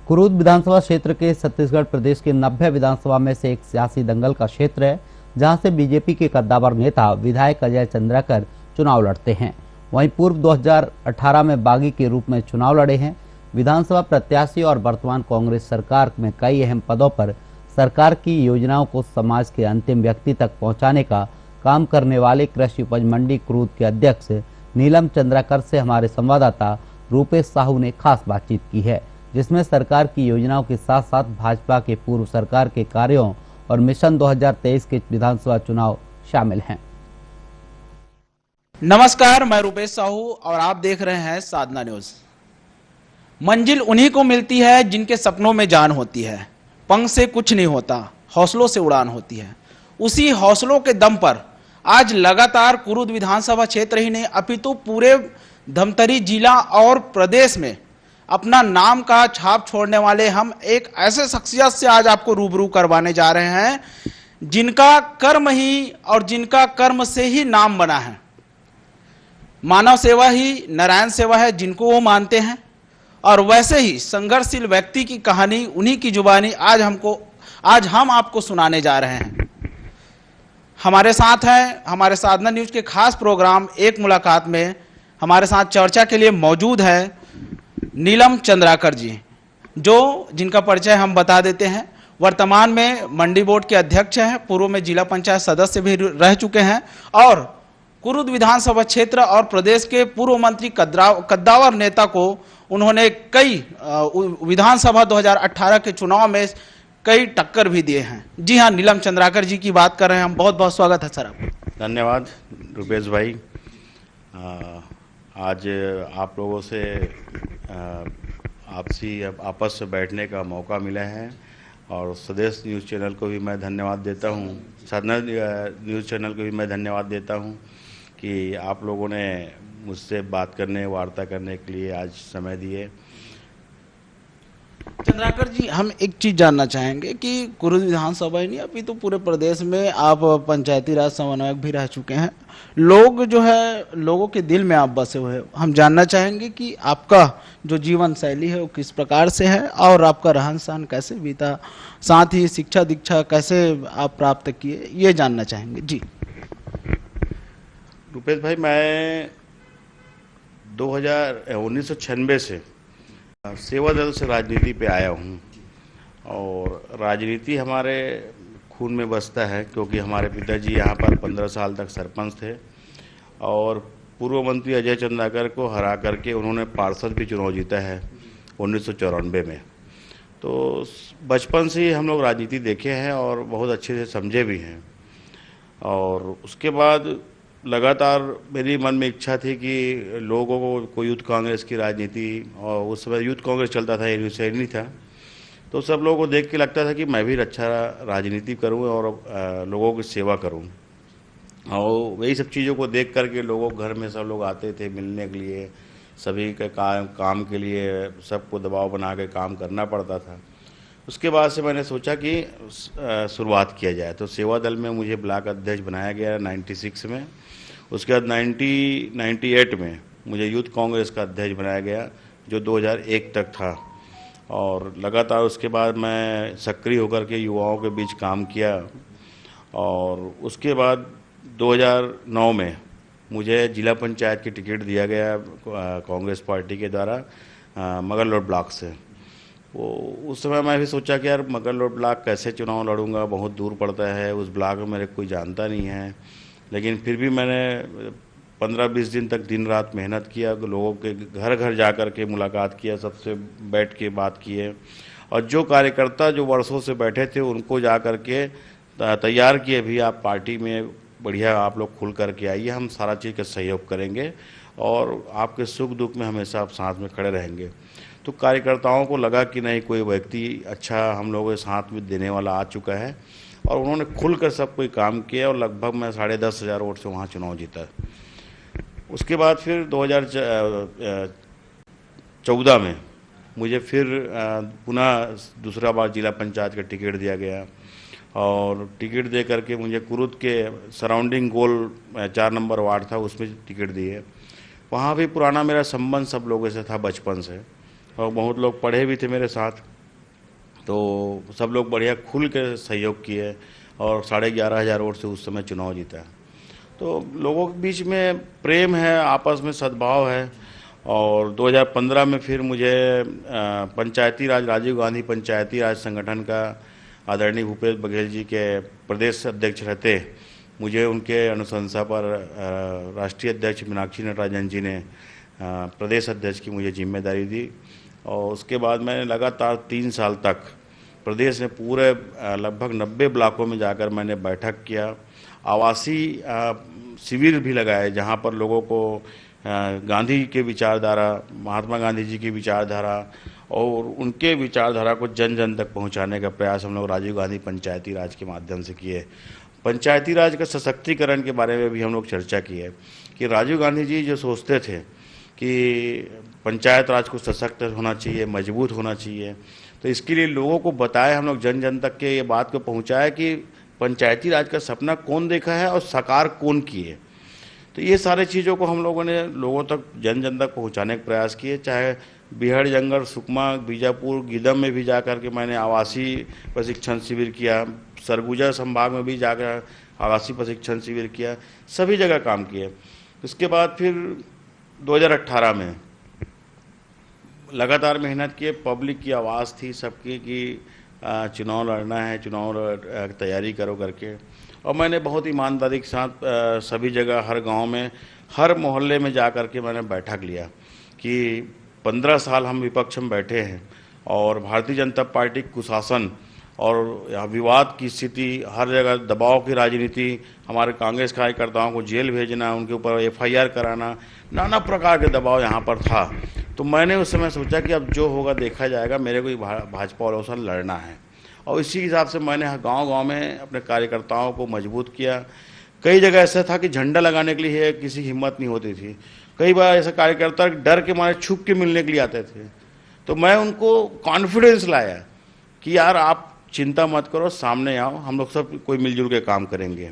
कुरूद विधानसभा क्षेत्र के छत्तीसगढ़ प्रदेश के 90 विधानसभा में से एक सियासी दंगल का क्षेत्र है, जहां से बीजेपी के कद्दावर नेता विधायक अजय चंद्राकर चुनाव लड़ते हैं। वहीं पूर्व 2018 में बागी के रूप में चुनाव लड़े हैं। विधानसभा प्रत्याशी और वर्तमान कांग्रेस सरकार में कई अहम पदों पर सरकार की योजनाओं को समाज के अंतिम व्यक्ति तक पहुंचाने का काम करने वाले कृषि उपज मंडी कुरूद के अध्यक्ष नीलम चंद्राकर से हमारे संवाददाता रूपेश साहू ने खास बातचीत की है, जिसमें सरकार की योजनाओं के साथ साथ भाजपा के पूर्व सरकार के कार्यों और मिशन 2023 के विधानसभा चुनाव शामिल हैं। नमस्कार, मैं रूपेश साहू और आप देख रहे हैं साधना न्यूज। मंजिल उन्हीं को मिलती है जिनके सपनों में जान होती है। पंख से कुछ नहीं होता, हौसलों से उड़ान होती है। उसी हौसलों के दम पर आज लगातार कुरूद विधानसभा क्षेत्र ही नहीं अपितु पूरे धमतरी जिला और प्रदेश में अपना नाम का छाप छोड़ने वाले हम एक ऐसे शख्सियत से आज आपको रूबरू करवाने जा रहे हैं, जिनका कर्म ही और जिनका कर्म से ही नाम बना है। मानव सेवा ही नारायण सेवा है जिनको वो मानते हैं, और वैसे ही संघर्षशील व्यक्ति की कहानी उन्हीं की जुबानी आज हम आपको सुनाने जा रहे हैं। हमारे साथ हैं, हमारे साधना न्यूज के खास प्रोग्राम एक मुलाकात में हमारे साथ चर्चा के लिए मौजूद है नीलम चंद्राकर जी, जिनका परिचय हम बता देते हैं। वर्तमान में मंडी बोर्ड के अध्यक्ष हैं, पूर्व में जिला पंचायत सदस्य भी रह चुके हैं और कुरूद विधानसभा क्षेत्र और प्रदेश के पूर्व मंत्री कद्दावर नेता को उन्होंने कई विधानसभा 2018 के चुनाव में कई टक्कर भी दिए हैं। जी हाँ, नीलम चंद्राकर जी की बात कर रहे हैं हम। बहुत बहुत स्वागत है सर आपका। धन्यवाद रुपेश भाई। आज आप लोगों से आपस में बैठने का मौका मिला है और स्वदेश न्यूज़ चैनल को भी मैं धन्यवाद देता हूँ, साधना न्यूज़ चैनल को भी मैं धन्यवाद देता हूँ कि आप लोगों ने मुझसे बात करने, वार्ता करने के लिए आज समय दिए। चंद्राकर जी, हम एक चीज जानना चाहेंगे कि कुरूद विधानसभा ही नहीं अभी तो पूरे प्रदेश में आप पंचायती राज समन्वयक भी रह चुके हैं। लोग जो है, लोगों के दिल में आप बसे हुए हैं। हम जानना चाहेंगे कि आपका जो जीवन शैली है वो किस प्रकार से है और आपका रहन सहन कैसे बीता, साथ ही शिक्षा दीक्षा कैसे आप प्राप्त किए, ये जानना चाहेंगे जी। रुपेश भाई, मैं 1996 से सेवा दल से राजनीति पे आया हूँ और राजनीति हमारे खून में बसता है, क्योंकि हमारे पिताजी यहाँ पर 15 साल तक सरपंच थे और पूर्व मंत्री अजय चंद्राकर को हरा करके उन्होंने पार्षद भी चुनाव जीता है 1994 में। तो बचपन से ही हम लोग राजनीति देखे हैं और बहुत अच्छे से समझे भी हैं। और उसके बाद लगातार मेरी मन में इच्छा थी कि लोगों को यूथ कांग्रेस की राजनीति, और उस समय यूथ कांग्रेस चलता था, नहीं था, तो सब लोगों को देख के लगता था कि मैं भी अच्छा राजनीति करूं और लोगों की सेवा करूं। और वही सब चीज़ों को देख करके लोगों घर में सब लोग आते थे मिलने के लिए, सभी के काम के लिए सबको दबाव बना के काम करना पड़ता था। उसके बाद से मैंने सोचा कि शुरुआत किया जाए, तो सेवा दल में मुझे ब्लॉक अध्यक्ष बनाया गया 96 में। उसके बाद 98 में मुझे यूथ कांग्रेस का अध्यक्ष बनाया गया, जो 2001 तक था। और लगातार उसके बाद मैं सक्रिय होकर के युवाओं के बीच काम किया। और उसके बाद 2009 में मुझे जिला पंचायत की टिकट दिया गया कांग्रेस पार्टी के द्वारा मगरलोड ब्लॉक से। वो उस समय मैं भी सोचा कि यार मगरलोड ब्लॉक कैसे चुनाव लड़ूंगा, बहुत दूर पड़ता है, उस ब्लॉक में मेरे कोई जानता नहीं है। लेकिन फिर भी मैंने 15-20 दिन तक दिन रात मेहनत किया, लोगों के घर घर जा कर के मुलाकात किया, सबसे बैठ के बात किए, और जो कार्यकर्ता जो वर्षों से बैठे थे उनको जा कर के तैयार किए भी, आप पार्टी में बढ़िया आप लोग खुल करके आइए, हम सारा चीज़ का सहयोग करेंगे और आपके सुख दुख में हमेशा आप साथ में खड़े रहेंगे। तो कार्यकर्ताओं को लगा कि नहीं, कोई व्यक्ति अच्छा हम लोगों के साथ में देने वाला आ चुका है, और उन्होंने खुलकर सब कोई काम किया और लगभग मैं 10,500 वोट से वहाँ चुनाव जीता। उसके बाद फिर 2014 में मुझे फिर पुनः दूसरा बार जिला पंचायत का टिकट दिया गया, और टिकट दे करके मुझे कुरूद के सराउंडिंग गोल 4 नंबर वार्ड था, उसमें टिकट दिए। वहाँ भी पुराना मेरा संबंध सब लोगों से था बचपन से, और बहुत लोग पढ़े भी थे मेरे साथ, तो सब लोग बढ़िया खुल के सहयोग किए और 11,500 वोट से उस समय चुनाव जीता। तो लोगों के बीच में प्रेम है, आपस में सद्भाव है। और 2015 में फिर मुझे पंचायती राज, राजीव गांधी पंचायती राज संगठन का आदरणीय भूपेश बघेल जी के प्रदेश अध्यक्ष रहते, मुझे उनके अनुशंसा पर राष्ट्रीय अध्यक्ष मीनाक्षी नटराजन जी ने प्रदेश अध्यक्ष की मुझे जिम्मेदारी दी। और उसके बाद मैंने लगातार 3 साल तक प्रदेश में पूरे लगभग 90 ब्लॉकों में जाकर मैंने बैठक किया, आवासीय शिविर भी लगाए जहां पर लोगों को गांधी के विचारधारा, महात्मा गांधी जी की विचारधारा और उनके विचारधारा को जन जन तक पहुंचाने का प्रयास हम लोग राजीव गांधी पंचायती राज के माध्यम से किए। पंचायती राज का सशक्तिकरण के बारे में भी हम लोग चर्चा की है कि राजीव गांधी जी जो सोचते थे कि पंचायत राज को सशक्त होना चाहिए, मजबूत होना चाहिए, तो इसके लिए लोगों को बताया, हम लोग जन जन तक के ये बात को पहुंचाया कि पंचायती राज का सपना कौन देखा है और साकार कौन किए। तो ये सारे चीज़ों को हम लोगों ने लोगों तक जन जन तक पहुंचाने का प्रयास किए। चाहे बिहार, जंगल, सुकमा, बीजापुर, गीदम में भी जाकर के मैंने आवासीय प्रशिक्षण शिविर किया, सरगुजा संभाग में भी जाकर आवासीय प्रशिक्षण शिविर किया, सभी जगह काम किए। उसके बाद फिर 2018 में लगातार मेहनत किए, पब्लिक की आवाज़ थी सबकी कि चुनाव लड़ना है, चुनाव तैयारी करो करके। और मैंने बहुत ईमानदारी के साथ सभी जगह, हर गांव में, हर मोहल्ले में जा कर के मैंने बैठक लिया कि 15 साल हम विपक्ष में बैठे हैं और भारतीय जनता पार्टी कुशासन और विवाद की स्थिति, हर जगह दबाव की राजनीति, हमारे कांग्रेस कार्यकर्ताओं को जेल भेजना, उनके ऊपर FIR कराना, नाना प्रकार के दबाव यहाँ पर था। तो मैंने उस समय सोचा कि अब जो होगा देखा जाएगा, मेरे को भाजपा वालों से लड़ना है। और इसी हिसाब से मैंने गांव-गांव में अपने कार्यकर्ताओं को मजबूत किया। कई जगह ऐसा था कि झंडा लगाने के लिए किसी हिम्मत नहीं होती थी, कई बार ऐसे कार्यकर्ता डर के मारे छुप के मिलने के लिए आते थे, तो मैं उनको कॉन्फिडेंस लाया कि यार आप चिंता मत करो, सामने आओ, हम लोग सब कोई मिलजुल के काम करेंगे।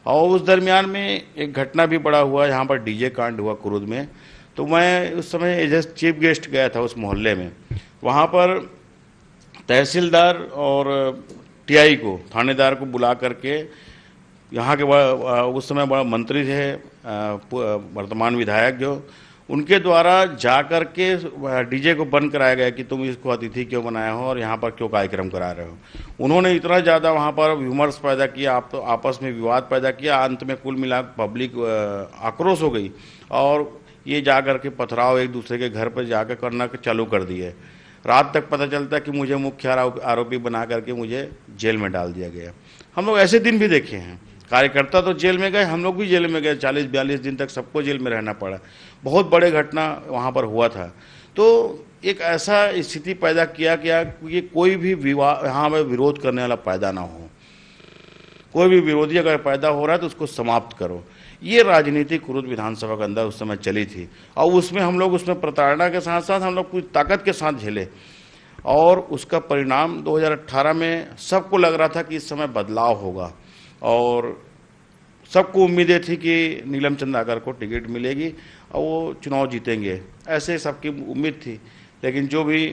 और उस दरमियान में एक घटना भी बड़ा हुआ, यहाँ पर DJ कांड हुआ कुरुद में। तो मैं उस समय एज ए चीफ गेस्ट गया था उस मोहल्ले में। वहाँ पर तहसीलदार और TI को, थानेदार को बुला करके, यहाँ के उस समय बड़ा मंत्री थे, वर्तमान विधायक जो, उनके द्वारा जा कर के DJ को बंद कराया गया कि तुम इसको अतिथि क्यों बनाए हो और यहाँ पर क्यों कार्यक्रम करा रहे हो। उन्होंने इतना ज़्यादा वहाँ पर विमर्श पैदा किया, आप तो आपस में विवाद पैदा किया, अंत में कुल मिला पब्लिक आक्रोश हो गई और ये जा कर के पथराव एक दूसरे के घर पर जाकर करना चालू कर दिए। रात तक पता चलता कि मुझे मुख्य आरोपी बना करके मुझे जेल में डाल दिया गया। हम लोग ऐसे दिन भी देखे हैं, कार्यकर्ता तो जेल में गए, हम लोग भी जेल में गए, 40-42 दिन तक सबको जेल में रहना पड़ा। बहुत बड़े घटना वहाँ पर हुआ था। तो एक ऐसा स्थिति पैदा किया कि कोई भी यहाँ में विरोध करने वाला पैदा ना हो, कोई भी विरोधी अगर पैदा हो रहा है तो उसको समाप्त करो। ये राजनीति कुरुद विधानसभा के अंदर उस समय चली थी और उसमें हम लोग उसमें प्रताड़ना के साथ साथ हम लोग पूरी ताकत के साथ झेले और उसका परिणाम 2018 में सबको लग रहा था कि इस समय बदलाव होगा और सबको उम्मीदें थी कि नीलम चंद्राकर को टिकट मिलेगी और वो चुनाव जीतेंगे, ऐसे सबकी उम्मीद थी। लेकिन जो भी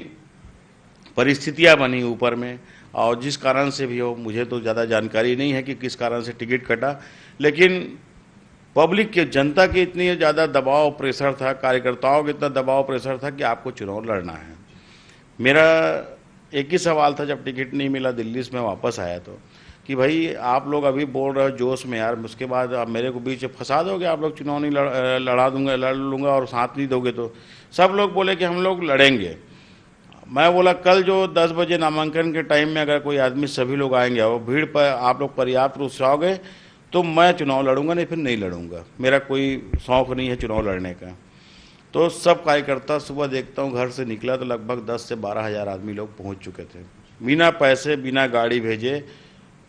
परिस्थितियां बनी ऊपर में और जिस कारण से भी हो, मुझे तो ज़्यादा जानकारी नहीं है कि किस कारण से टिकट कटा, लेकिन पब्लिक के, जनता के इतनी ज़्यादा दबाव प्रेशर था, कार्यकर्ताओं के इतना दबाव प्रेशर था कि आपको चुनाव लड़ना है। मेरा एक ही सवाल था जब टिकट नहीं मिला, दिल्ली से मैं वापस आया तो, कि भाई आप लोग अभी बोल रहे हो जोश में यार, उसके बाद आप मेरे को बीच में फंसा दोगे, आप लोग चुनाव नहीं लड़ लूँगा और साथ नहीं दोगे। तो सब लोग बोले कि हम लोग लड़ेंगे। मैं बोला कल जो 10 बजे नामांकन के टाइम में अगर कोई आदमी, सभी लोग आएंगे और भीड़ पर आप लोग पर्याप्त रूप से आओगे तो मैं चुनाव लड़ूंगा, नहीं फिर नहीं लड़ूंगा। मेरा कोई शौक़ नहीं है चुनाव लड़ने का। तो सब कार्यकर्ता, सुबह देखता हूँ घर से निकला तो लगभग 10 से 12 हज़ार आदमी लोग पहुँच चुके थे, बिना पैसे, बिना गाड़ी भेजे,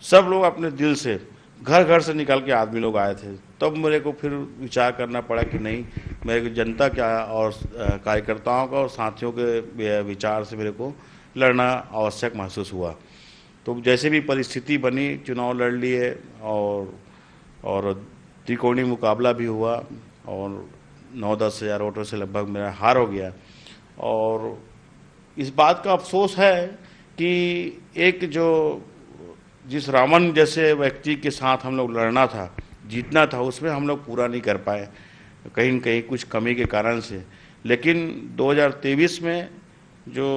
सब लोग अपने दिल से घर घर से निकल के आदमी लोग आए थे। तब मेरे को फिर विचार करना पड़ा कि नहीं, मेरे को जनता क्या और कार्यकर्ताओं का और साथियों के विचार से मेरे को लड़ना आवश्यक महसूस हुआ। तो जैसे भी परिस्थिति बनी, चुनाव लड़ लिए और त्रिकोणीय मुकाबला भी हुआ और 9-10 हज़ार वोटों से लगभग मेरा हार हो गया। और इस बात का अफसोस है कि एक जो जिस रावण जैसे व्यक्ति के साथ हम लोग लड़ना था, जीतना था, उसमें हम लोग पूरा नहीं कर पाए, कहीं न कहीं कुछ कमी के कारण से। लेकिन 2023 में जो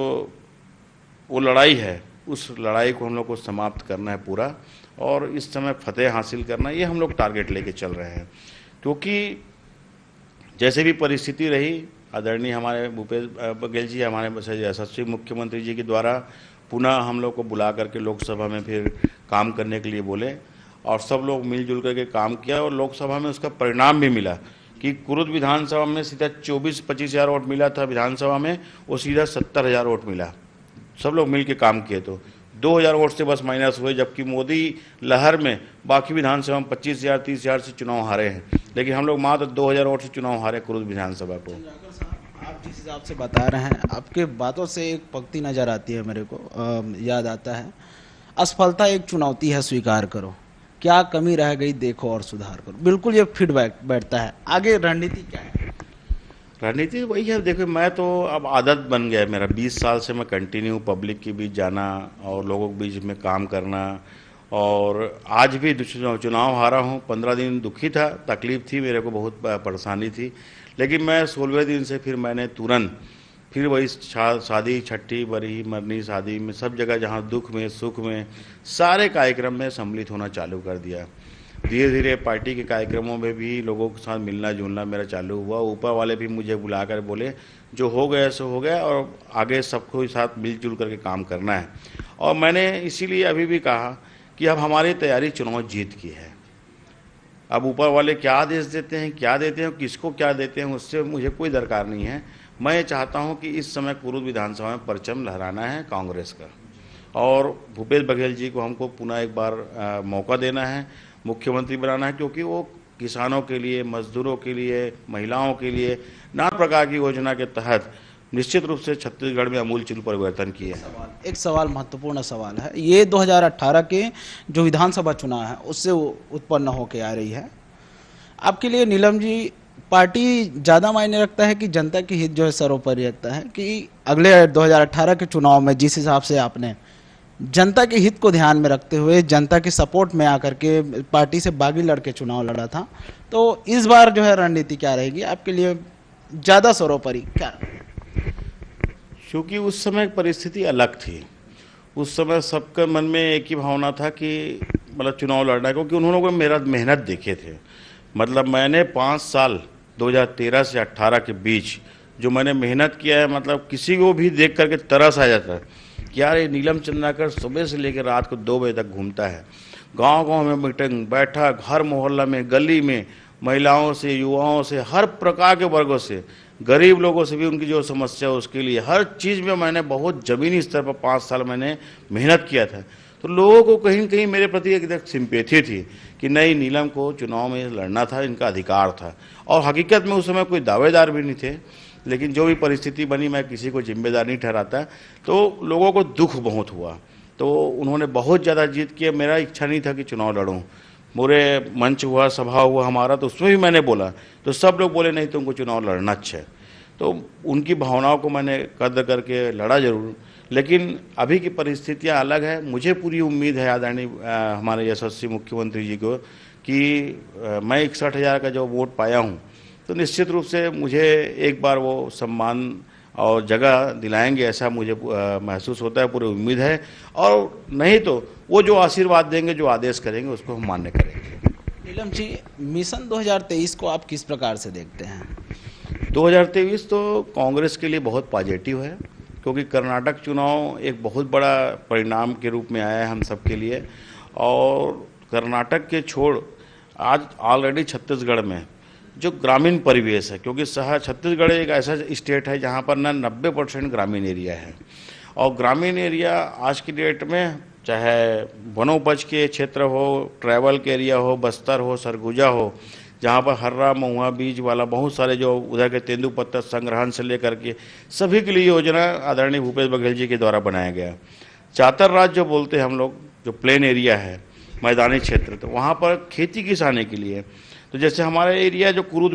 वो लड़ाई है, उस लड़ाई को हम लोग को समाप्त करना है पूरा, और इस समय फतेह हासिल करना, ये हम लोग टारगेट लेके चल रहे हैं। क्योंकि जैसे भी परिस्थिति रही, आदरणीय हमारे भूपेश बघेल जी, हमारे यशस्वी मुख्यमंत्री जी के द्वारा पुनः हम लोग को बुला करके लोकसभा में फिर काम करने के लिए बोले, और सब लोग मिलजुल करके काम किया, और लोकसभा में उसका परिणाम भी मिला कि कुरुद विधानसभा में सीधा 24-25 हज़ार वोट मिला था विधानसभा में, वो सीधा 70,000 वोट मिला। सब लोग मिल के काम किए तो 2,000 वोट से बस माइनस हुए, जबकि मोदी लहर में बाकी विधानसभा में 25,000 30,000 से चुनाव हारे हैं, लेकिन हम लोग मात्र 2,000 वोट से चुनाव हारे कुरुद विधानसभा को। आप जिस हिसाब से बता रहे हैं, आपके बातों से एक पंक्ति नजर आती है मेरे को, याद आता है, असफलता एक चुनौती है स्वीकार करो, क्या कमी रह गई देखो और सुधार करो। बिल्कुल ये फीडबैक बैठता है। आगे रणनीति क्या है? रणनीति वही है, देखो मैं तो अब आदत बन गया है मेरा, 20 साल से मैं कंटिन्यू पब्लिक के बीच जाना और लोगों के बीच में काम करना, और आज भी चुनाव हारा हूँ। 15 दिन दुखी था, तकलीफ थी, मेरे को बहुत परेशानी थी, लेकिन मैं 16वें दिन से फिर मैंने तुरंत फिर वही शादी, छठी, बरी, मरनी, शादी में सब जगह जहाँ दुख में सुख में सारे कार्यक्रम में सम्मिलित होना चालू कर दिया। धीरे धीरे पार्टी के कार्यक्रमों में भी लोगों के साथ मिलना जुलना मेरा चालू हुआ। ऊपर वाले भी मुझे बुलाकर बोले जो हो गया सो हो गया, और आगे सबको साथ मिलजुल करके काम करना है। और मैंने इसीलिए अभी भी कहा कि अब हमारी तैयारी चुनाव जीत की है। अब ऊपर वाले क्या आदेश देते हैं, क्या देते हैं, किसको क्या देते हैं, उससे मुझे कोई दरकार नहीं है। मैं ये चाहता हूं कि इस समय कुरुद विधानसभा में परचम लहराना है कांग्रेस का, और भूपेश बघेल जी को हमको पुनः एक बार मौका देना है, मुख्यमंत्री बनाना है, क्योंकि वो किसानों के लिए, मजदूरों के लिए, महिलाओं के लिए नाना प्रकार की योजना के तहत निश्चित रूप से छत्तीसगढ़ में आमूलचूल परिवर्तन किए हैं। एक सवाल, महत्वपूर्ण सवाल है, ये 2018 के जो विधानसभा चुनाव है उससे उत्पन्न होकर आ रही है। आपके लिए नीलम जी, पार्टी ज़्यादा मायने रखता है कि जनता की हित जो है सर्वोपरि रखता है, कि अगले 2018 के चुनाव में जिस हिसाब से आपने जनता के हित को ध्यान में रखते हुए जनता के सपोर्ट में आकर के पार्टी से बागी लड़के चुनाव लड़ा था, तो इस बार जो है रणनीति क्या रहेगी आपके लिए, ज़्यादा सर्वोपरि क्या? क्योंकि उस समय परिस्थिति अलग थी, उस समय सबके मन में एक ही भावना था कि मतलब चुनाव लड़ना है, क्योंकि उन्होंने को मेरा मेहनत देखे थे। मतलब मैंने 5 साल 2013 से 18 के बीच जो मैंने मेहनत किया है, मतलब किसी को भी देख करके तरस आ जाता है कि यार ये नीलम चंद्राकर सुबह से लेकर रात को 2 बजे तक घूमता है, गांव-गांव में मीटिंग बैठा, हर मोहल्ला में, गली में, महिलाओं से, युवाओं से, हर प्रकार के वर्गों से, गरीब लोगों से भी उनकी जो समस्या है उसके लिए हर चीज़ में मैंने बहुत ज़मीनी स्तर पर 5 साल मैंने मेहनत किया था। तो लोगों को कहीं न कहीं मेरे प्रति एक सिंपैथी थी कि नहीं, नीलम को चुनाव में लड़ना था, इनका अधिकार था। और हकीकत में उस समय कोई दावेदार भी नहीं थे, लेकिन जो भी परिस्थिति बनी मैं किसी को जिम्मेदार नहीं ठहराता, तो लोगों को दुख बहुत हुआ, तो उन्होंने बहुत ज़्यादा जीत किया। मेरा इच्छा नहीं था कि चुनाव लड़ूँ, पूरे मंच हुआ, सभा हुआ हमारा, तो उसमें भी मैंने बोला, तो सब लोग बोले नहीं तुमको चुनाव लड़ना अच्छा है। तो उनकी भावनाओं को मैंने कदर करके लड़ा जरूर, लेकिन अभी की परिस्थितियां अलग है। मुझे पूरी उम्मीद है आदरणीय हमारे यशस्वी मुख्यमंत्री जी को कि मैं 61,000 का जो वोट पाया हूं, तो निश्चित रूप से मुझे एक बार वो सम्मान और जगह दिलाएंगे, ऐसा मुझे महसूस होता है, पूरी उम्मीद है। और नहीं तो वो जो आशीर्वाद देंगे, जो आदेश करेंगे, उसको हम मान्य करेंगे। नीलम जी, मिशन 2023 को आप किस प्रकार से देखते हैं? 2023 तो कांग्रेस के लिए बहुत पॉजिटिव है, क्योंकि कर्नाटक चुनाव एक बहुत बड़ा परिणाम के रूप में आया है हम सब के लिए। और कर्नाटक के छोड़ आज ऑलरेडी छत्तीसगढ़ में जो ग्रामीण परिवेश है, क्योंकि छत्तीसगढ़ एक ऐसा स्टेट है जहाँ पर ना 90% ग्रामीण एरिया है, और ग्रामीण एरिया आज की डेट में चाहे वनोपज के क्षेत्र हो, ट्रैवल के एरिया हो, बस्तर हो, सरगुजा हो, जहाँ पर हर्रा, महुआ, बीज वाला बहुत सारे जो उधर के तेंदुपत्ता संग्रहण से लेकर के सभी के लिए योजना आदरणीय भूपेश बघेल जी के द्वारा बनाया गया। चातर राज्य जो बोलते हैं हम लोग, जो प्लेन एरिया है, मैदानी क्षेत्र, तो वहाँ पर खेती किसानी के लिए तो जैसे हमारे एरिया जो कुरुद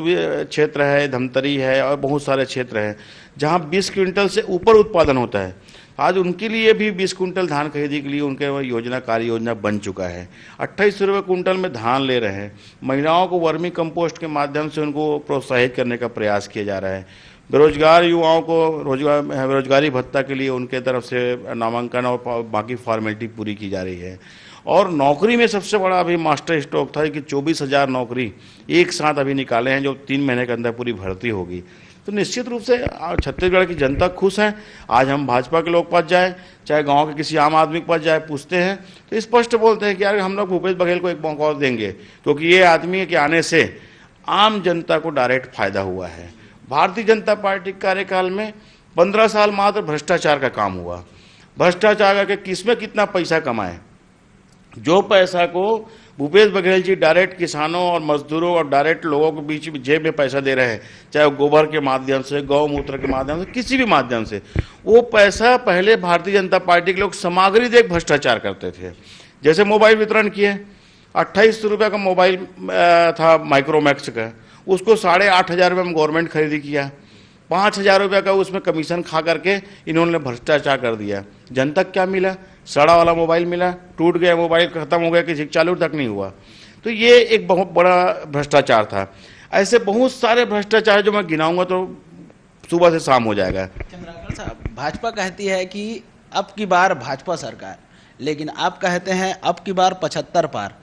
क्षेत्र है, धमतरी है और बहुत सारे क्षेत्र हैं जहाँ 20 क्विंटल से ऊपर उत्पादन होता है, आज उनके लिए भी 20 कुंटल धान खरीदी के लिए उनके योजना कार्य योजना बन चुका है। 28 रुपये कुंटल में धान ले रहे हैं। महिलाओं को वर्मी कंपोस्ट के माध्यम से उनको प्रोत्साहित करने का प्रयास किया जा रहा है। बेरोजगार युवाओं को रोजगारी भत्ता के लिए उनके तरफ से नामांकन और बाकी फॉर्मेलिटी पूरी की जा रही है। और नौकरी में सबसे बड़ा अभी मास्टर स्ट्रोक था कि 24,000 नौकरी एक साथ अभी निकाले हैं जो 3 महीने के अंदर पूरी भर्ती होगी। तो निश्चित रूप से छत्तीसगढ़ की जनता खुश है। आज हम भाजपा के लोग पास जाए, चाहे गांव के किसी आम आदमी के पास जाए, पूछते हैं तो स्पष्ट बोलते हैं कि यार हम लोग भूपेश बघेल को एक मौका और देंगे, क्योंकि ये आदमी के आने से आम जनता को डायरेक्ट फायदा हुआ है। भारतीय जनता पार्टी के कार्यकाल में 15 साल मात्र भ्रष्टाचार का काम हुआ। भ्रष्टाचार करके किसमें कितना पैसा कमाए, जो पैसा को भूपेश बघेल जी डायरेक्ट किसानों और मजदूरों और डायरेक्ट लोगों के बीच में जेब में पैसा दे रहे हैं, चाहे वो गोबर के माध्यम से, गौमूत्र के माध्यम से, किसी भी माध्यम से, वो पैसा पहले भारतीय जनता पार्टी के लोग सामग्री देख भ्रष्टाचार करते थे। जैसे मोबाइल वितरण किए, 28 रुपये का मोबाइल था माइक्रोमैक्स का, उसको 8,500 रुपये में गवर्नमेंट खरीदी किया। 5,000 रुपये का उसमें कमीशन खा करके इन्होंने भ्रष्टाचार कर दिया। जनता क्या मिला? सड़ा वाला मोबाइल मिला, टूट गया मोबाइल, खत्म हो गया, किसी चालू तक नहीं हुआ। तो ये एक बहुत बड़ा भ्रष्टाचार था। ऐसे बहुत सारे भ्रष्टाचार जो मैं गिनाऊंगा तो सुबह से शाम हो जाएगा। चंद्राकर साहब, भाजपा कहती है कि अब की बार भाजपा सरकार, लेकिन आप कहते हैं अब की बार 75 पार।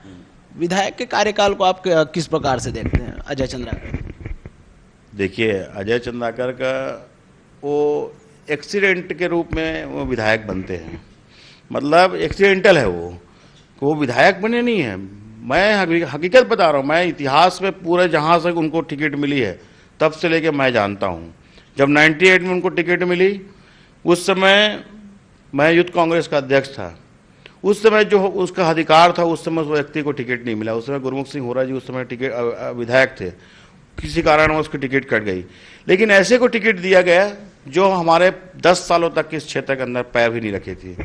विधायक के कार्यकाल को आप किस प्रकार से देखते हैं अजय चंद्राकर? देखिए, अजय चंद्राकर का वो एक्सीडेंट के रूप में वो विधायक बनते हैं, मतलब एक्सीडेंटल है वो विधायक बने नहीं है। मैं हकीकत बता रहा हूँ, मैं इतिहास में पूरे जहाँ से उनको टिकट मिली है तब से लेके मैं जानता हूँ। जब 98 में उनको टिकट मिली, उस समय मैं यूथ कांग्रेस का अध्यक्ष था। उस समय जो उसका अधिकार था, उस समय उस व्यक्ति को टिकट नहीं मिला। उस समय गुरमुख सिंह होरा जी उस समय टिकट विधायक थे, किसी कारण उसकी टिकट कट गई। लेकिन ऐसे को टिकट दिया गया जो हमारे 10 सालों तक इस क्षेत्र के अंदर पैर भी नहीं रखे थे,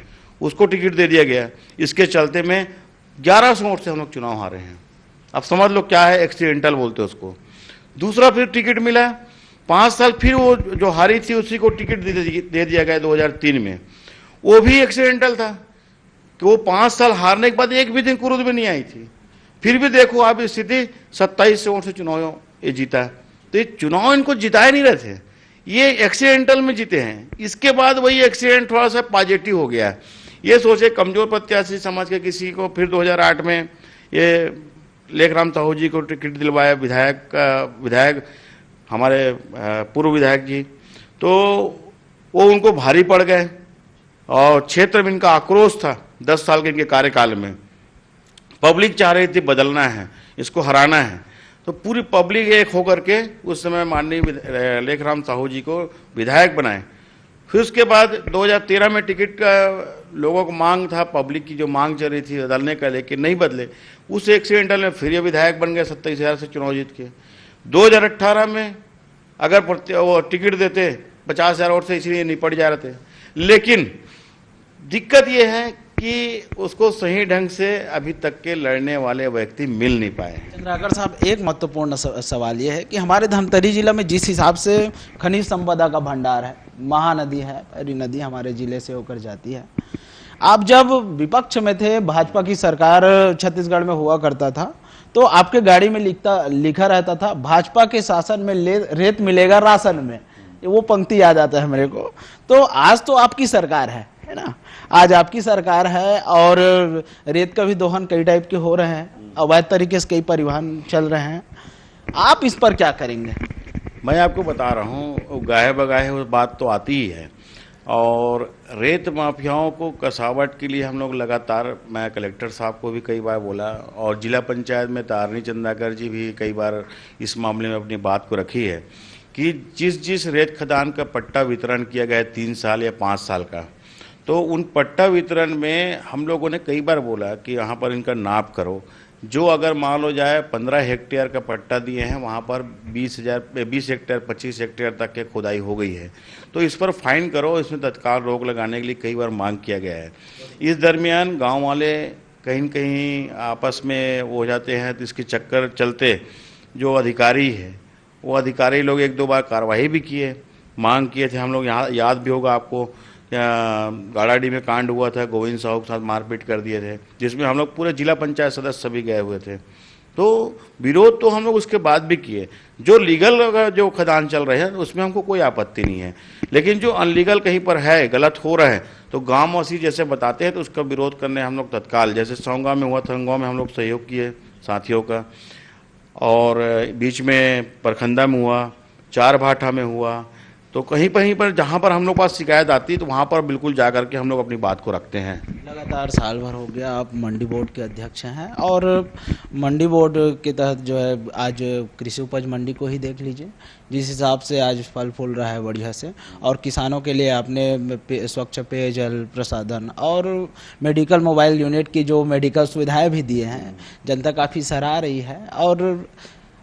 उसको टिकट दे दिया गया। इसके चलते में 1100 वोट से हम लोग चुनाव हारे हैं। अब समझ लो क्या है, एक्सीडेंटल बोलते हैं उसको। दूसरा फिर टिकट मिला, 5 साल फिर वो जो हारी थी उसी को टिकट दे दिया गया 2003 में। वो भी एक्सीडेंटल था कि वो 5 साल हारने के बाद एक भी दिन कुरुद में नहीं आई थी। फिर भी देखो आप स्थिति, 27 वोट से चुनाव ये जीता। तो ये चुनाव इनको जिताए नहीं रहे थे, ये एक्सीडेंटल में जीते हैं। इसके बाद वही एक्सीडेंट थोड़ा सा पॉजिटिव हो गया। ये सोचे कमजोर प्रत्याशी समझ के किसी को फिर 2008 में ये लेखराम साहू जी को टिकट दिलवाया, विधायक हमारे पूर्व विधायक जी। तो वो उनको भारी पड़ गए और क्षेत्र में इनका आक्रोश था। 10 साल के इनके कार्यकाल में पब्लिक चाह रही थी बदलना है, इसको हराना है। तो पूरी पब्लिक एक होकर के उस समय माननीय लेखराम साहू जी को विधायक बनाए। फिर उसके बाद 2013 में टिकट का लोगों को मांग था, पब्लिक की जो मांग चल रही थी बदलने का, लेकिन नहीं बदले। उस एक्सीडेंटल में फिर ये विधायक बन गए 27,000 से चुनाव जीत के। 2018 में अगर वो टिकट देते 50,000 वोट से, इसलिए निपट जा रहे थे। लेकिन दिक्कत ये है कि उसको सही ढंग से अभी तक के लड़ने वाले व्यक्ति मिल नहीं पाए। चंद्राकर साहब, एक महत्वपूर्ण सवाल ये है कि हमारे धमतरी जिला में जिस हिसाब से खनिज संपदा का भंडार है, महानदी है, पैरी नदी हमारे जिले से होकर जाती है। आप जब विपक्ष में थे, भाजपा की सरकार छत्तीसगढ़ में हुआ करता था, तो आपके गाड़ी में लिखा रहता था, भाजपा के शासन में रेत मिलेगा राशन में। वो पंक्ति याद आता है मेरे को। तो आज तो आपकी सरकार है ना, आज आपकी सरकार है और रेत का भी दोहन कई टाइप के हो रहे हैं, अवैध तरीके से कई परिवहन चल रहे हैं। आप इस पर क्या करेंगे? मैं आपको बता रहा हूँ, गाहे बगाहे वो बात तो आती ही है। और रेत माफियाओं को कसावट के लिए हम लोग लगातार, मैं कलेक्टर साहब को भी कई बार बोला और जिला पंचायत में तारनी चंद्राकर जी भी कई बार इस मामले में अपनी बात को रखी है कि जिस रेत खदान का पट्टा वितरण किया गया 3 साल या 5 साल का, तो उन पट्टा वितरण में हम लोगों ने कई बार बोला कि यहाँ पर इनका नाप करो। जो अगर मान लो जाए 15 हेक्टेयर का पट्टा दिए हैं, वहाँ पर 20 हेक्टेयर 25 हेक्टेयर तक के खुदाई हो गई है, तो इस पर फाइन करो। इसमें तत्काल रोक लगाने के लिए कई बार मांग किया गया है। इस दरमियान गांव वाले कहीं न कहीं आपस में हो जाते हैं, तो इसके चक्कर चलते जो अधिकारी है वो अधिकारी लोग एक दो बार कार्रवाई भी किए, मांग किए थे हम लोग। यहाँ याद भी होगा आपको, गाड़ाडी में कांड हुआ था, गोविंद साहू के साथ मारपीट कर दिए थे, जिसमें हम लोग पूरे जिला पंचायत सदस्य सभी गए हुए थे। तो विरोध तो हम लोग उसके बाद भी किए। जो लीगल जो खदान चल रहे हैं उसमें हमको कोई आपत्ति नहीं है, लेकिन जो अनलीगल कहीं पर है, गलत हो रहा है, तो गांववासी जैसे बताते हैं तो उसका विरोध करने हम लोग तत्काल, जैसे सौंगा में हुआ था, सौंगा में हम लोग सहयोग किए साथियों का, और बीच में परखंदा में हुआ, चार भाठा में हुआ। तो कहीं कहीं पर जहाँ पर हम लोग पास शिकायत आती है तो वहाँ पर बिल्कुल जा करके हम लोग अपनी बात को रखते हैं। लगातार साल भर हो गया आप मंडी बोर्ड के अध्यक्ष हैं, और मंडी बोर्ड के तहत जो है आज कृषि उपज मंडी को ही देख लीजिए, जिस हिसाब से आज फल फूल रहा है बढ़िया से, और किसानों के लिए आपने स्वच्छ पेयजल प्रसाधन और मेडिकल मोबाइल यूनिट की जो मेडिकल सुविधाएं भी दिए हैं, जनता काफ़ी सराह रही है।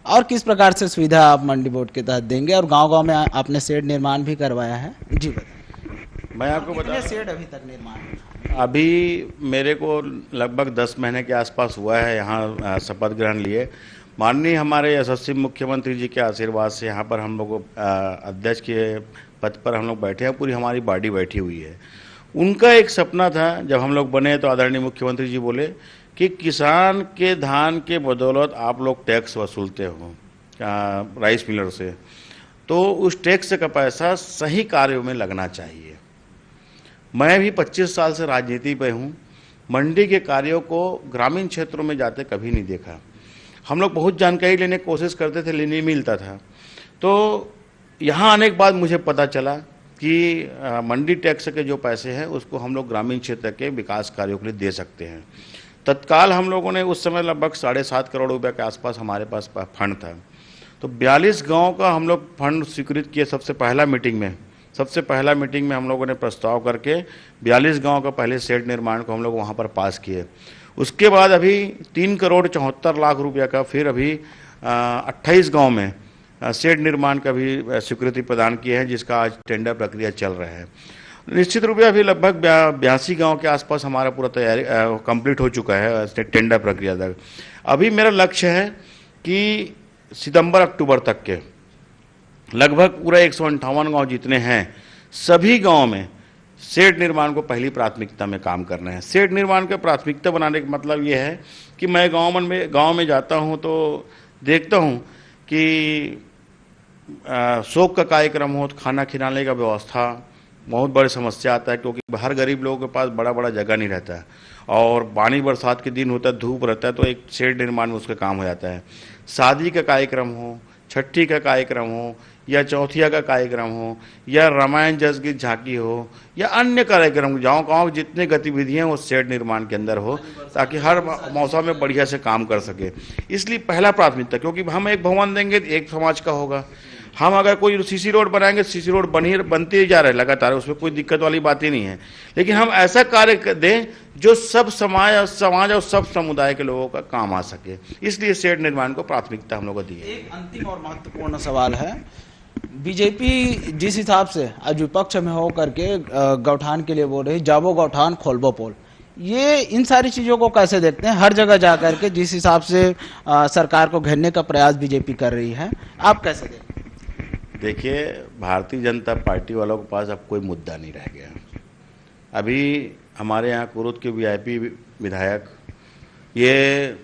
और किस प्रकार से सुविधा आप मंडी बोर्ड के तहत देंगे, और गांव-गांव में आपने शेड निर्माण भी करवाया है? जी बताइए। मैं आपको बता, शेड अभी तक निर्माण? अभी मेरे को लगभग 10 महीने के आसपास हुआ है यहाँ शपथ ग्रहण लिए। माननीय हमारे यशस्वी मुख्यमंत्री जी के आशीर्वाद से यहाँ पर हम लोग अध्यक्ष के पद पर हम लोग बैठे हैं, पूरी हमारी बॉडी बैठी हुई है। उनका एक सपना था, जब हम लोग बने तो आदरणीय मुख्यमंत्री जी बोले कि किसान के धान के बदौलत आप लोग टैक्स वसूलते हो राइस मिलर से, तो उस टैक्स का पैसा सही कार्यों में लगना चाहिए। मैं भी 25 साल से राजनीति पे हूँ, मंडी के कार्यों को ग्रामीण क्षेत्रों में जाते कभी नहीं देखा। हम लोग बहुत जानकारी लेने की कोशिश करते थे, लेने नहीं मिलता था। तो यहाँ आने के बाद मुझे पता चला कि मंडी टैक्स के जो पैसे हैं उसको हम लोग ग्रामीण क्षेत्र के विकास कार्यों के लिए दे सकते हैं। तत्काल हम लोगों ने उस समय लगभग 7.5 करोड़ रुपए के आसपास हमारे पास फंड था, तो 42 गांव का हम लोग फंड स्वीकृत किए। सबसे पहला मीटिंग में हम लोगों ने प्रस्ताव करके 42 गांव का पहले शेड निर्माण को हम लोग वहां पर पास किए। उसके बाद अभी 3 करोड़ 74 लाख रुपया का फिर अभी 28 गाँव में शेड निर्माण का भी स्वीकृति प्रदान किए हैं, जिसका आज टेंडर प्रक्रिया चल रहा है। निश्चित रूप से अभी लगभग 82 गांव के आसपास हमारा पूरा तैयारी कंप्लीट हो चुका है टेंडर प्रक्रिया तक। अभी मेरा लक्ष्य है कि सितंबर-अक्टूबर तक के लगभग पूरा 158 गांव जितने हैं, सभी गांव में शेड निर्माण को पहली प्राथमिकता में काम करना है। शेड निर्माण को प्राथमिकता बनाने का मतलब ये है कि मैं गाँव में जाता हूँ तो देखता हूँ कि शोक का कार्यक्रम हो तो खाना खिलाने का व्यवस्था बहुत बड़ी समस्या आता है, क्योंकि हर गरीब लोगों के पास बड़ा बड़ा जगह नहीं रहता है, और पानी बरसात के दिन होता है, धूप रहता है, तो एक शेड निर्माण में उसका काम हो जाता है। शादी का कार्यक्रम हो, छठी का कार्यक्रम हो, या चौथिया का कार्यक्रम हो, या रामायण जस की झांकी हो, या अन्य कार्यक्रम, गाँव जितने गतिविधियाँ वो शेड निर्माण के अंदर हो, ताकि हर मौसम में बढ़िया से काम कर सके। इसलिए पहला प्राथमिकता, क्योंकि हम एक भवन देंगे तो एक समाज का होगा। हम अगर कोई सीसी रोड बनाएंगे, सीसी रोड बनते ही जा रहे हैं लगातार, उसमें कोई दिक्कत वाली बात ही नहीं है, लेकिन हम ऐसा कार्य दें जो सब समाज और सब समुदाय के लोगों का काम आ सके। इसलिए शेड निर्माण को प्राथमिकता हम लोग को दी है। एक अंतिम और महत्वपूर्ण सवाल है, बीजेपी जिस हिसाब से आज विपक्ष में हो करके गौठान के लिए बोल रही, जाबो गौठान खोलबो पोल, ये इन सारी चीज़ों को कैसे देखते हैं? हर जगह जा करके जिस हिसाब से सरकार को घेरने का प्रयास बीजेपी कर रही है, आप कैसे देखते हैं? देखिए, भारतीय जनता पार्टी वालों के पास अब कोई मुद्दा नहीं रह गया। अभी हमारे यहाँ कुरुद के वीआईपी विधायक ये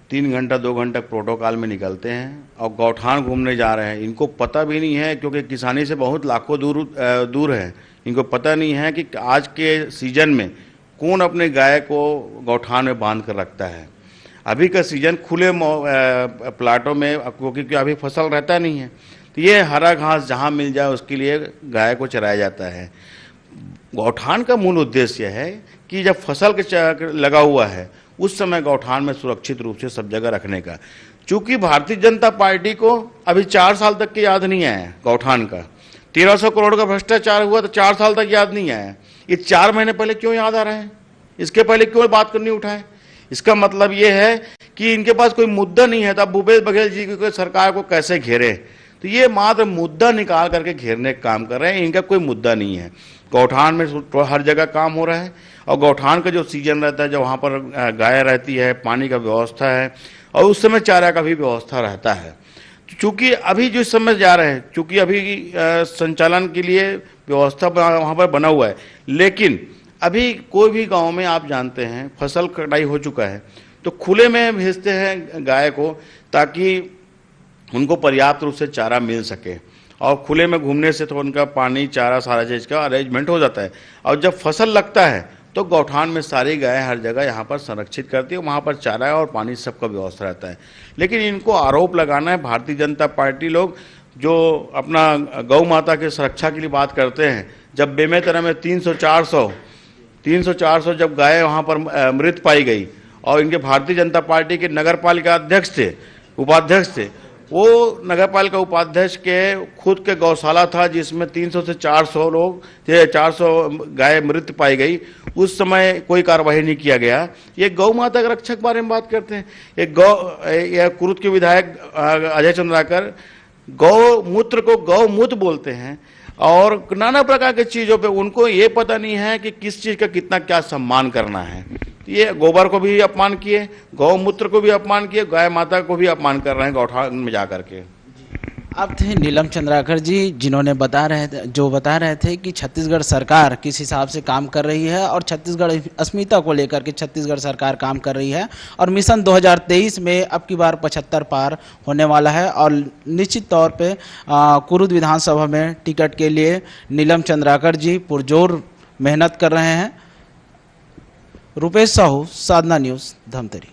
3 घंटा 2 घंटा प्रोटोकॉल में निकलते हैं और गौठान घूमने जा रहे हैं। इनको पता भी नहीं है, क्योंकि किसानी से बहुत लाखों दूर है, इनको पता नहीं है कि आज के सीजन में कौन अपने गाय को गौठान में बांध कर रखता है। अभी का सीजन खुले प्लाटों में, क्योंकि अभी फसल रहता नहीं है, तो ये हरा घास जहाँ मिल जाए उसके लिए गाय को चराया जाता है। गौठान का मूल उद्देश्य है कि जब फसल के लगा हुआ है उस समय गौठान में सुरक्षित रूप से सब जगह रखने का। चूंकि भारतीय जनता पार्टी को अभी 4 साल तक के याद नहीं आया गौठान का, 1300 करोड़ का भ्रष्टाचार हुआ तो 4 साल तक याद नहीं आया, ये 4 महीने पहले क्यों याद आ रहा है? इसके पहले क्यों बात करनी उठाए? इसका मतलब ये है कि इनके पास कोई मुद्दा नहीं है। तब भूपेश बघेल जी की सरकार को कैसे घेरे, तो ये मात्र मुद्दा निकाल करके घेरने का काम कर रहे हैं। इनका कोई मुद्दा नहीं है। गौठान में हर जगह काम हो रहा है, और गौठान का जो सीजन रहता है, जब वहाँ पर गाय रहती है, पानी का व्यवस्था है, और उस समय चारा का भी व्यवस्था रहता है। चूंकि अभी जो समय जा रहे हैं, चूंकि अभी संचालन के लिए व्यवस्था वहाँ पर बना हुआ है, लेकिन अभी कोई भी गांव में आप जानते हैं फसल कटाई हो चुका है तो खुले में भेजते हैं गाय को, ताकि उनको पर्याप्त रूप से चारा मिल सके। और खुले में घूमने से तो उनका पानी, चारा, सारा चीज़ का अरेंजमेंट हो जाता है। और जब फसल लगता है तो गौठान में सारी गाय हर जगह यहाँ पर संरक्षित करती है, वहाँ पर चारा और पानी सबका व्यवस्था रहता है। लेकिन इनको आरोप लगाना है, भारतीय जनता पार्टी लोग जो अपना गौ माता की सुरक्षा के लिए बात करते हैं, जब बेमेतरा में 300-400 जब गाय वहाँ पर मृत पाई गई और इनके भारतीय जनता पार्टी के नगर पालिका अध्यक्ष थे, उपाध्यक्ष थे, वो नगर पालिका उपाध्यक्ष के खुद के गौशाला था जिसमें 300 से 400 लोग थे, 400 गाय मृत पाई गई। उस समय कोई कार्रवाई नहीं किया गया। ये गौ माता के रक्षक बारे में बात करते हैं। ये कुरुद के विधायक अजय चंद्राकर गौ मूत्र को गौ मूत्र बोलते हैं और नाना प्रकार की चीज़ों पे उनको ये पता नहीं है कि किस चीज़ का कितना क्या सम्मान करना है। ये गोबर को भी अपमान किए, गौमूत्र को भी अपमान किए, गाय माता को भी अपमान कर रहे हैं गौठान में जा करके। अब थे नीलम चंद्राकर जी, जिन्होंने बता रहे थे कि छत्तीसगढ़ सरकार किस हिसाब से काम कर रही है और छत्तीसगढ़ अस्मिता को लेकर के छत्तीसगढ़ सरकार काम कर रही है और मिशन 2023 में अब की बार 75 पार होने वाला है। और निश्चित तौर पे कुरुद विधानसभा में टिकट के लिए नीलम चंद्राकर जी पुरजोर मेहनत कर रहे हैं। रुपेश साहू, साधना न्यूज़, धमतरी।